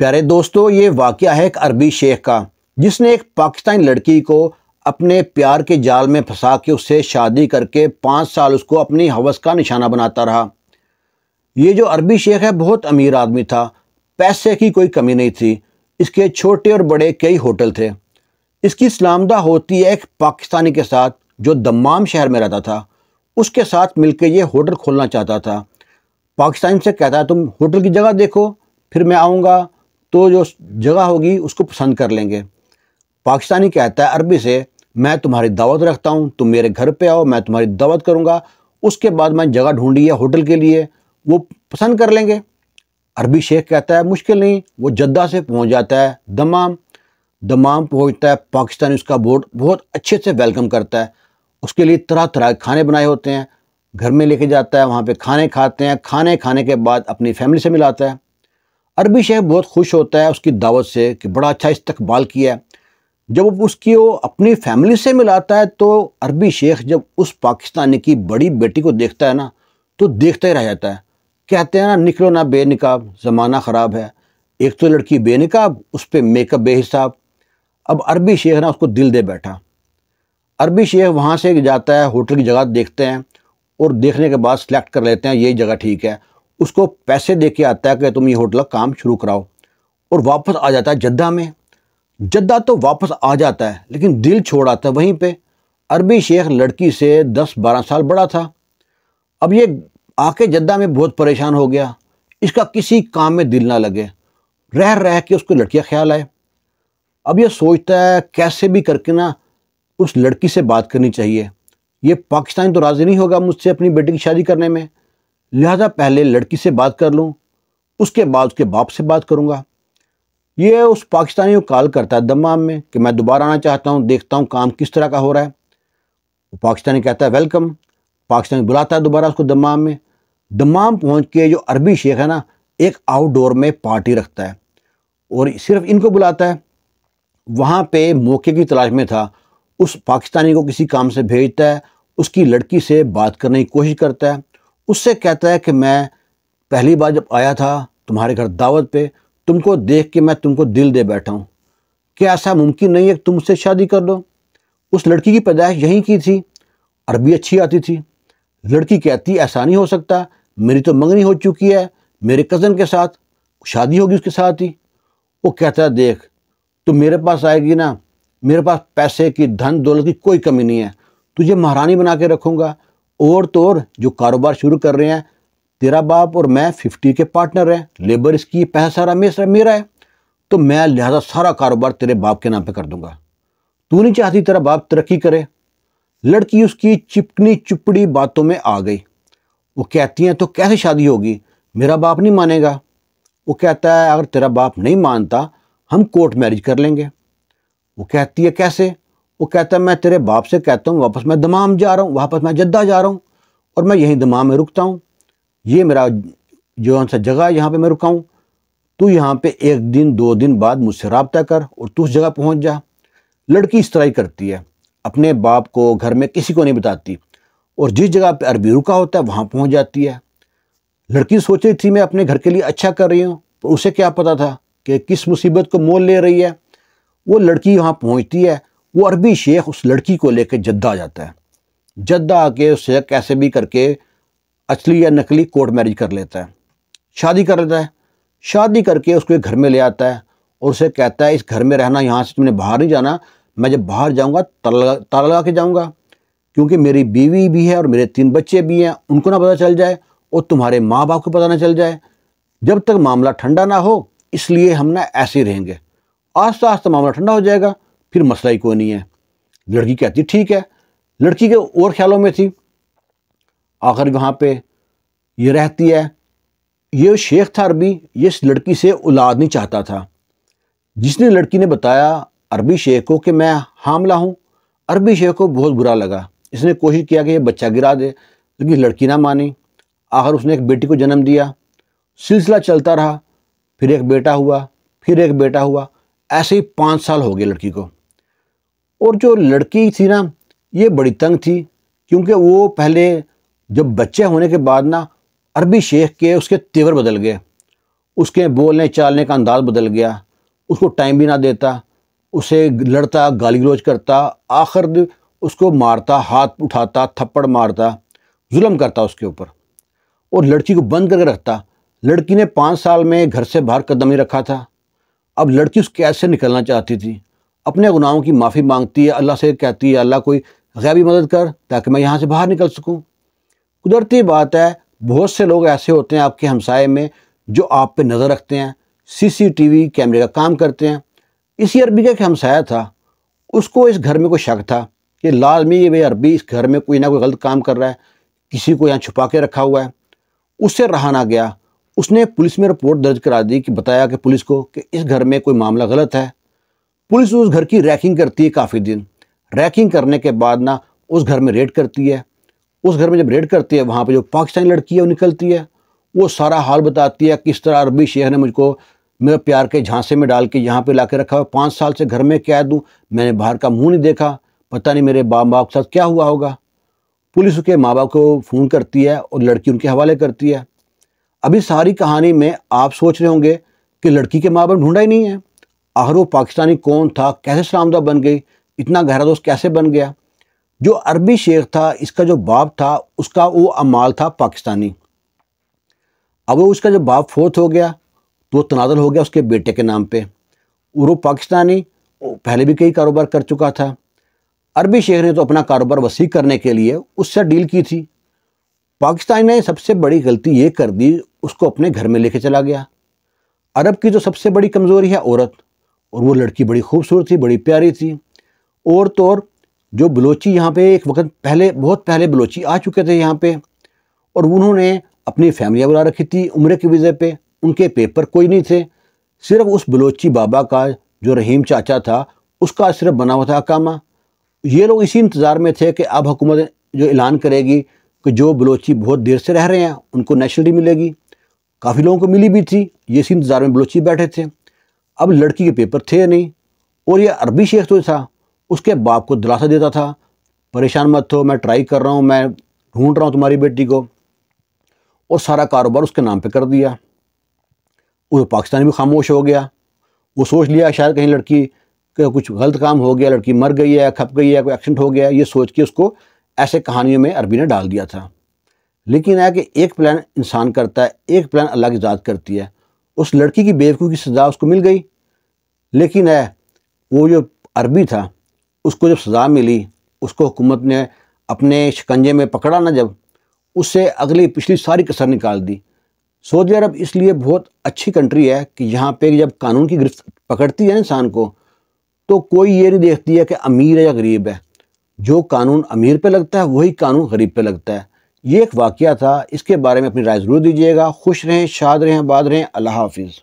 پیارے دوستو، یہ واقعہ ہے ایک عربی شیخ کا جس نے ایک پاکستانی لڑکی کو اپنے پیار کے جال میں پھنسا کے اس سے شادی کر کے 5 سال اس کو اپنی ہوس کا نشانہ بناتا رہا۔ یہ جو عربی شیخ ہے بہت امیر آدمی تھا، پیسے کی کوئی کمی نہیں تھی، اس کے چھوٹے اور بڑے کئی ہوٹل تھے۔ اس کی سلامدہ ہوتی ہے ایک پاکستانی کے ساتھ جو دمام شہر میں رہتا تھا، اس کے ساتھ مل کے یہ ہوٹل کھولنا چاہتا تھا۔ پاکستانی سے کہتا ہے تم ہوٹل کی جگہ دیکھو، پھر میں آؤں گا تو جو جگہ ہوگی اس کو پسند کر لیں گے۔ پاکستانی کہتا ہے عربی سے میں تمہاری دعوت رکھتا ہوں، تم میرے گھر پہ آؤ، میں تمہاری دعوت کروں گا، اس کے بعد میں جگہ ڈھونڈی ہے ہوٹل کے لیے، وہ پسند کر لیں گے۔ عربی شیخ کہتا ہے مشکل نہیں، وہ جدہ سے پہنچ جاتا ہے دمام پہنچتا ہے۔ پاکستانی اس کا بہت اچھے سے ویلکم کرتا ہے، اس کے لیے طرح طرح کے کھانے بنائے ہوتے ہیں، گھر میں لے کے جاتا ہے، وہاں پہ کھانے کھاتے ہیں، کھانے کے بعد اپنی فیملی سے ملاتا ہے۔ عربی شیخ بہت خوش ہوتا ہے اس کی دعوت سے کہ بڑا اچھا استقبال کیا ہے۔ جب وہ اپنی فیملی سے ملاتا ہے تو عربی شیخ جب اس پاکستانی کی بڑی بیٹی کو دیکھتا ہے نا تو دیکھتا ہی رہ جاتا ہے۔ کہتے ہیں نا نکلو نہ بے نقاب، زمانہ خراب ہے۔ ایک تو لڑکی بے نقاب، اس پہ میک اپ بے حساب۔ اب عربی شیخ نا اس کو دل دے بیٹھا۔ عربی شیخ وہاں سے جاتا ہے، ہوٹل کی جگہ دیکھتے ہیں اور دیکھنے کے بعد سلیکٹ کر لیتے ہیں یہی جگہ ٹھیک ہے۔ اس کو پیسے دے کے آتا ہے کہ تم یہ ہوٹل کا کام شروع کراؤ، اور واپس آ جاتا ہے جدہ میں۔ جدہ تو واپس آ جاتا ہے لیکن دل چھوڑ آتا ہے وہیں پہ۔ عربی شیخ لڑکی سے 10-12 سال بڑا تھا۔ اب یہ آ کے جدہ میں بہت پریشان ہو گیا، اس کا کسی کام میں دل نہ لگے، رہ کے اس کو لڑکی کا خیال آئے۔ اب یہ سوچتا ہے کیسے بھی کر کے نا اس لڑکی سے بات کرنی چاہیے، یہ پاکستانی تو راضی نہیں ہوگا مجھ سے اپنی بیٹی کی شادی کرنے میں، لہذا پہلے لڑکی سے بات کر لوں، اس کے بعد اس کے باپ سے بات کروں گا۔ یہ اس پاکستانی کو کال کرتا ہے دمام میں کہ میں دوبارہ آنا چاہتا ہوں، دیکھتا ہوں کام کس طرح کا ہو رہا ہے۔ وہ پاکستانی کہتا ہے ویلکم۔ پاکستانی بلاتا ہے دوبارہ اس کو دمام میں۔ دمام پہنچ کے جو عربی شیخ ہے نا ایک آؤٹ ڈور میں پارٹی رکھتا ہے اور صرف ان کو بلاتا ہے۔ وہاں پہ موقع کی تلاش میں تھا، اس پاکستانی کو کسی کام سے بھیجتا ہے، اس کی لڑکی سے بات کرنے کی کوشش کرتا ہے، اس سے کہتا ہے کہ میں پہلی بار جب آیا تھا تمہارے گھر دعوت پہ، تم کو دیکھ کے میں تم کو دل دے بیٹھا ہوں، کیا ایسا ممکن نہیں ہے کہ تم اس سے شادی کر لو؟ اس لڑکی کی پیدائش یہیں کی تھی، عربی اچھی آتی تھی۔ لڑکی کہتی ایسا نہیں ہو سکتا، میری تو منگنی ہو چکی ہے میرے کزن کے ساتھ، شادی ہوگی اس کے ساتھ ہی۔ وہ کہتا ہے دیکھ تو میرے پاس آئے گی نا، میرے پاس پیسے کی دھن دولت کی کوئی کمی نہیں ہے، تجھے مہرانی بنا کے رکھوں گا، اور تو اور جو کاروبار شروع کر رہے ہیں تیرا باپ اور میں 50 کے پارٹنر ہیں، لیبر اس کی، پیسہ سارا میرا ہے، تو میں لہذا سارا کاروبار تیرے باپ کے نام پہ کر دوں گا، تو نہیں چاہتی تیرا باپ ترقی کرے؟ لڑکی اس کی چپنی چپڑی باتوں میں آ گئی۔ وہ کہتی ہیں تو کیسے شادی ہوگی، میرا باپ نہیں مانے گا۔ وہ کہتا ہے اگر تیرا باپ نہیں مانتا ہم کورٹ میرج کر لیں گے۔ وہ کہتی ہے کیسے؟ وہ کہتا ہے میں تیرے باپ سے کہتا ہوں واپس میں دمام جا رہا ہوں، واپس میں جدہ جا رہا ہوں، اور میں یہیں دمام میں رکتا ہوں، یہ میرا جو سا جگہ ہے یہاں پہ میں رکا ہوں، تو یہاں پہ 1 دن 2 دن بعد مجھ سے رابطہ کر اور تو اس جگہ پہنچ جا۔ لڑکی اس طرح ہی کرتی ہے، اپنے باپ کو گھر میں کسی کو نہیں بتاتی، اور جس جگہ پہ عربی رکا ہوتا ہے وہاں پہنچ جاتی ہے۔ لڑکی سوچ رہی تھی میں اپنے گھر کے لیے اچھا کر رہی ہوں، پر اسے کیا پتا تھا کہ کس مصیبت کو مول لے رہی ہے۔ وہ لڑکی وہاں پہنچتی ہے، وہ عربی شیخ اس لڑکی کو لے کے جدہ آ جاتا ہے۔ جدہ آ کے اس سے کیسے بھی کر کے اصلی یا نقلی کورٹ میرج کر لیتا ہے، شادی کر لیتا ہے۔ شادی کر کے اس کو ایک گھر میں لے آتا ہے اور اسے کہتا ہے اس گھر میں رہنا، یہاں سے تم نے باہر نہیں جانا، میں جب باہر جاؤں گا تالا لگا کے جاؤں گا، کیونکہ میری بیوی بھی ہے اور میرے 3 بچے بھی ہیں، ان کو نہ پتہ چل جائے اور تمہارے ماں باپ کو پتہ نہ چل جائے، جب تک معاملہ ٹھنڈا نہ ہو اس لیے ہم نہ ایسے ہی رہیں گے، آہستہ آہستہ معاملہ ٹھنڈا ہو جائے گا پھر مسئلہ ہی کوئی نہیں ہے۔ لڑکی کہتی ٹھیک ہے۔ لڑکی کے اور خیالوں میں تھی، آخر وہاں پہ یہ رہتی ہے۔ یہ شیخ تھا عربی، یہ اس لڑکی سے اولاد نہیں چاہتا تھا۔ جس نے لڑکی نے بتایا عربی شیخ کو کہ میں حاملہ ہوں، عربی شیخ کو بہت برا لگا، اس نے کوشش کیا کہ یہ بچہ گرا دے لیکن لڑکی نہ مانی۔ آخر اس نے ایک بیٹی کو جنم دیا، سلسلہ چلتا رہا، پھر ایک بیٹا ہوا، پھر ایک بیٹا ہوا، ایسے ہی 5 سال ہو گئے لڑکی کو۔ اور جو لڑکی تھی نا یہ بڑی تنگ تھی، کیونکہ وہ پہلے جب بچے ہونے کے بعد نا عربی شیخ کے اس کے تیور بدل گئے، اس کے بولنے چالنے کا انداز بدل گیا، اس کو ٹائم بھی نہ دیتا، اسے لڑتا، گالی گلوچ کرتا، آخر اس کو مارتا، ہاتھ اٹھاتا، تھپڑ مارتا، ظلم کرتا اس کے اوپر، اور لڑکی کو بند کر کے رکھتا۔ لڑکی نے 5 سال میں گھر سے باہر قدم نہیں رکھا تھا۔ اب لڑکی اس قید سے نکلنا چاہتی تھی، اپنے گناہوں کی معافی مانگتی ہے، اللہ سے کہتی ہے اللہ کوئی غیبی مدد کر تاکہ میں یہاں سے باہر نکل سکوں۔ قدرتی بات ہے، بہت سے لوگ ایسے ہوتے ہیں آپ کے ہمسائے میں جو آپ پہ نظر رکھتے ہیں، CCTV کیمرے کا کام کرتے ہیں۔ اسی عربی کا ایک ہمسایہ تھا، اس کو اس گھر میں کوئی شک تھا کہ لازمی یہ عربی اس گھر میں کوئی نہ کوئی غلط کام کر رہا ہے، کسی کو یہاں چھپا کے رکھا ہوا ہے۔ اس سے رہا نہ گیا، اس نے پولیس میں رپورٹ درج کرا دی، کہ بتایا کہ پولیس کو کہ اس گھر میں کوئی معاملہ غلط ہے۔ پولیس اس گھر کی ریکنگ کرتی ہے کافی دن، ریکنگ کرنے کے بعد نہ اس گھر میں ریڈ کرتی ہے۔ اس گھر میں جب ریڈ کرتی ہے، وہاں پہ جو پاکستانی لڑکی ہے وہ نکلتی ہے، وہ سارا حال بتاتی ہے، کس طرح عربی شیخ نے مجھ کو میرے پیار کے جھانسے میں ڈال کے یہاں پہ لا کے رکھا ہوا، 5 سال سے گھر میں قید ہوں، میں نے باہر کا منہ نہیں دیکھا، پتہ نہیں میرے باپ کے ساتھ کیا ہوا ہوگا۔ پولیس اس کے ماں باپ کو فون کرتی ہے اور لڑکی ان کے حوالے کرتی ہے۔ ابھی ساری کہانی میں آپ سوچ رہے ہوں گے کہ لڑکی کے ماں باپ ڈھونڈا ہی نہیں ہے، آخر وہ پاکستانی کون تھا، کیسے سلامدہ بن گئی، اتنا گہرا دوست کیسے بن گیا۔ جو عربی شیخ تھا، اس کا جو باپ تھا، اس کا وہ امال تھا پاکستانی۔ اب اس کا جو باپ فوت ہو گیا تو وہ تنازل ہو گیا اس کے بیٹے کے نام پہ، اور وہ پاکستانی پہلے بھی کئی کاروبار کر چکا تھا۔ عربی شیخ نے تو اپنا کاروبار وسیع کرنے کے لیے اس سے ڈیل کی تھی۔ پاکستانی نے سب سے بڑی غلطی یہ کر دی، اس کو اپنے گھر میں لے کے چلا گیا۔ عرب کی جو سب سے بڑی کمزوری ہے عورت، اور وہ لڑکی بڑی خوبصورت تھی، بڑی پیاری تھی۔ اور تو اور جو بلوچی یہاں پہ ایک وقت پہلے، بہت پہلے بلوچی آ چکے تھے یہاں پہ، اور انہوں نے اپنی فیملیاں بلا رکھی تھی عمرے کے ویزے پہ، ان کے پیپر کوئی نہیں تھے، صرف اس بلوچی بابا کا جو رحیم چاچا تھا اس کا صرف بنا ہوا تھا اقامہ۔ یہ لوگ اسی انتظار میں تھے کہ اب حکومت جو اعلان کرے گی کہ جو بلوچی بہت دیر سے رہ رہے ہیں ان کو نیشنلٹی ملے گی۔ کافی لوگوں کو ملی بھی تھی، یہ اسی انتظار میں بلوچی بیٹھے تھے۔ اب لڑکی کے پیپر تھے نہیں، اور یہ عربی شیخ تو تھا، اس کے باپ کو دلاسا دیتا تھا، پریشان مت ہو، میں ٹرائی کر رہا ہوں، میں ڈھونڈ رہا ہوں تمہاری بیٹی کو، اور سارا کاروبار اس کے نام پہ کر دیا۔ وہ پاکستانی بھی خاموش ہو گیا، وہ سوچ لیا شاید کہیں لڑکی کہ کچھ غلط کام ہو گیا، لڑکی مر گئی ہے، کھپ گئی ہے، کوئی ایکسیڈنٹ ہو گیا، یہ سوچ کے اس کو ایسے کہانیوں میں عربی نے ڈال دیا تھا۔ لیکن ہے کہ ایک پلان انسان کرتا ہے، ایک پلان اللہ کی ذات کرتی ہے۔ اس لڑکی کی بیوقوفی کی سزا اس کو مل گئی، لیکن ہے وہ جو عربی تھا اس کو جب سزا ملی، اس کو حکومت نے اپنے شکنجے میں پکڑا نا، جب اس سے اگلی پچھلی ساری کسر نکال دی۔ سعودی عرب اس لیے بہت اچھی کنٹری ہے کہ یہاں پہ جب قانون کی گرفت پکڑتی ہے انسان کو تو کوئی یہ نہیں دیکھتی ہے کہ امیر ہے یا غریب ہے، جو قانون امیر پہ لگتا ہے وہی قانون غریب پہ لگتا ہے۔ یہ ایک واقعہ تھا، اس کے بارے میں اپنی رائے ضرور دیجیے گا۔ خوش رہیں، شاد رہیں، آباد رہیں۔ اللہ حافظ۔